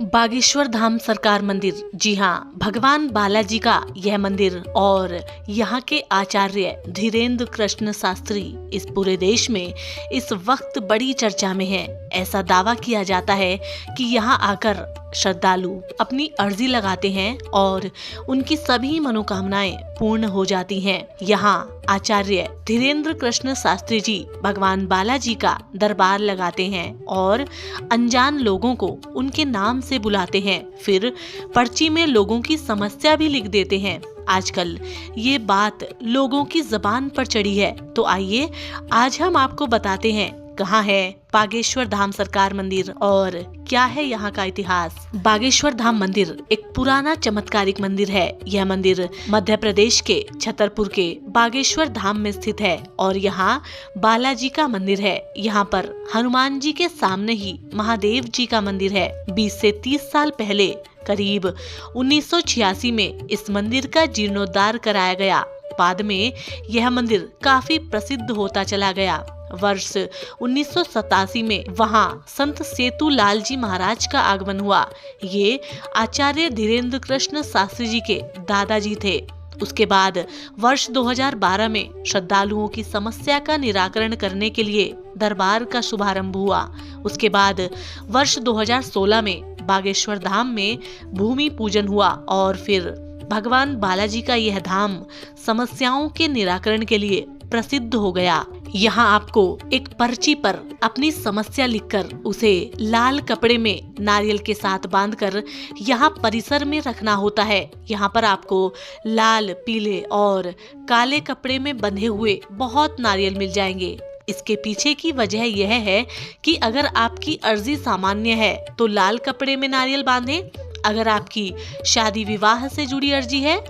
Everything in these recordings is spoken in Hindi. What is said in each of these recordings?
बागेश्वर धाम सरकार मंदिर, जी हाँ, भगवान बालाजी का यह मंदिर और यहाँ के आचार्य धीरेन्द्र कृष्ण शास्त्री इस पूरे देश में इस वक्त बड़ी चर्चा में है। ऐसा दावा किया जाता है कि यहाँ आकर श्रद्धालु अपनी अर्जी लगाते हैं और उनकी सभी मनोकामनाएं पूर्ण हो जाती हैं। यहाँ आचार्य धीरेन्द्र कृष्ण शास्त्री जी भगवान बालाजी का दरबार लगाते हैं और अनजान लोगों को उनके नाम से बुलाते हैं। फिर पर्ची में लोगों की समस्या भी लिख देते हैं। आजकल ये बात लोगों की जबान पर चढ़ी है, तो आइए आज हम आपको बताते हैं कहाँ है बागेश्वर धाम सरकार मंदिर और क्या है यहाँ का इतिहास। बागेश्वर धाम मंदिर एक पुराना चमत्कारिक मंदिर है। यह मंदिर मध्य प्रदेश के छतरपुर के बागेश्वर धाम में स्थित है और यहाँ बालाजी का मंदिर है। यहाँ पर हनुमान जी के सामने ही महादेव जी का मंदिर है। 20 से 30 साल पहले करीब 1986 में इस मंदिर का जीर्णोद्धार कराया गया। बाद में यह मंदिर काफी प्रसिद्ध होता चला गया। वर्ष 1987 में वहाँ संत सेतु लाल जी महाराज का आगमन हुआ। ये आचार्य धीरेन्द्र कृष्ण शास्त्री जी के दादाजी थे। उसके बाद वर्ष 2012 में श्रद्धालुओं की समस्या का निराकरण करने के लिए दरबार का शुभारंभ हुआ। उसके बाद वर्ष 2016 में बागेश्वर धाम में भूमि पूजन हुआ और फिर भगवान बालाजी का यह धाम समस्याओं के निराकरण के लिए प्रसिद्ध हो गया। यहाँ आपको एक पर्ची पर अपनी समस्या लिखकर उसे लाल कपड़े में नारियल के साथ बांधकर यहाँ परिसर में रखना होता है। यहाँ पर आपको लाल, पीले और काले कपड़े में बंधे हुए बहुत नारियल मिल जाएंगे। इसके पीछे की वजह यह है कि अगर आपकी अर्जी सामान्य है तो लाल कपड़े में नारियल बांधें, अगर आपकी शादी विवाह से जुड़ी अर्जी है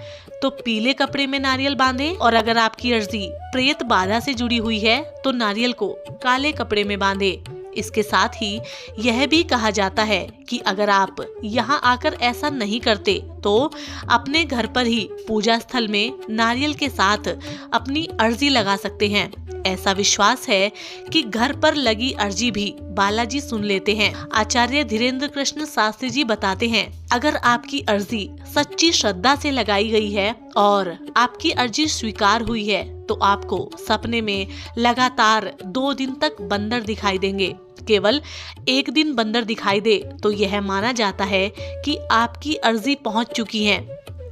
तो पीले कपड़े में नारियल बांधें और अगर आपकी अर्जी प्रेत बाधा से जुड़ी हुई है तो नारियल को काले कपड़े में बांधें। इसके साथ ही यह भी कहा जाता है कि अगर आप यहाँ आकर ऐसा नहीं करते तो अपने घर पर ही पूजा स्थल में नारियल के साथ अपनी अर्जी लगा सकते हैं। ऐसा विश्वास है कि घर पर लगी अर्जी भी बालाजी सुन लेते हैं। आचार्य धीरेन्द्र कृष्ण शास्त्री जी बताते हैं, अगर आपकी अर्जी सच्ची श्रद्धा से लगाई गई है और आपकी अर्जी स्वीकार हुई है तो आपको सपने में लगातार 2 दिन तक बंदर दिखाई देंगे। केवल एक दिन बंदर दिखाई दे तो यह माना जाता है कि आपकी अर्जी पहुंच चुकी है।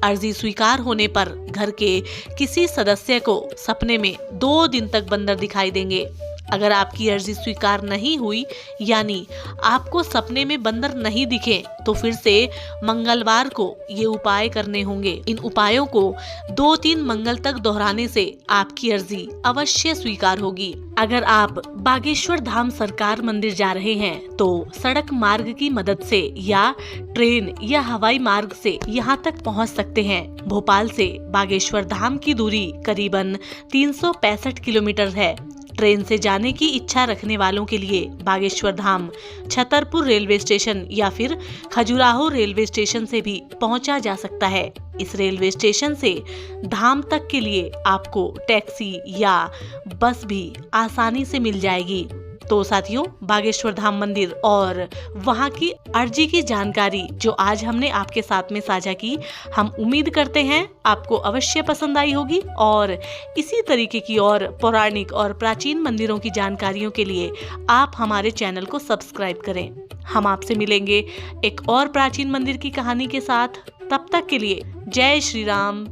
अर्जी स्वीकार होने पर घर के किसी सदस्य को सपने में 2 दिन तक बंदर दिखाई देंगे। अगर आपकी अर्जी स्वीकार नहीं हुई यानी आपको सपने में बंदर नहीं दिखे तो फिर से मंगलवार को ये उपाय करने होंगे। इन उपायों को 2-3 मंगल तक दोहराने से आपकी अर्जी अवश्य स्वीकार होगी। अगर आप बागेश्वर धाम सरकार मंदिर जा रहे हैं तो सड़क मार्ग की मदद से या ट्रेन या हवाई मार्ग से यहाँ तक पहुँच सकते हैं। भोपाल से बागेश्वर धाम की दूरी करीबन 365 किलोमीटर है। ट्रेन से जाने की इच्छा रखने वालों के लिए बागेश्वर धाम छतरपुर रेलवे स्टेशन या फिर खजुराहो रेलवे स्टेशन से भी पहुंचा जा सकता है। इस रेलवे स्टेशन से धाम तक के लिए आपको टैक्सी या बस भी आसानी से मिल जाएगी। तो साथियों, बागेश्वर धाम मंदिर और वहाँ की अर्जी की जानकारी जो आज हमने आपके साथ में साझा की, हम उम्मीद करते हैं आपको अवश्य पसंद आई होगी और इसी तरीके की और पौराणिक और प्राचीन मंदिरों की जानकारियों के लिए आप हमारे चैनल को सब्सक्राइब करें। हम आपसे मिलेंगे एक और प्राचीन मंदिर की कहानी के साथ। तब तक के लिए जय श्री राम,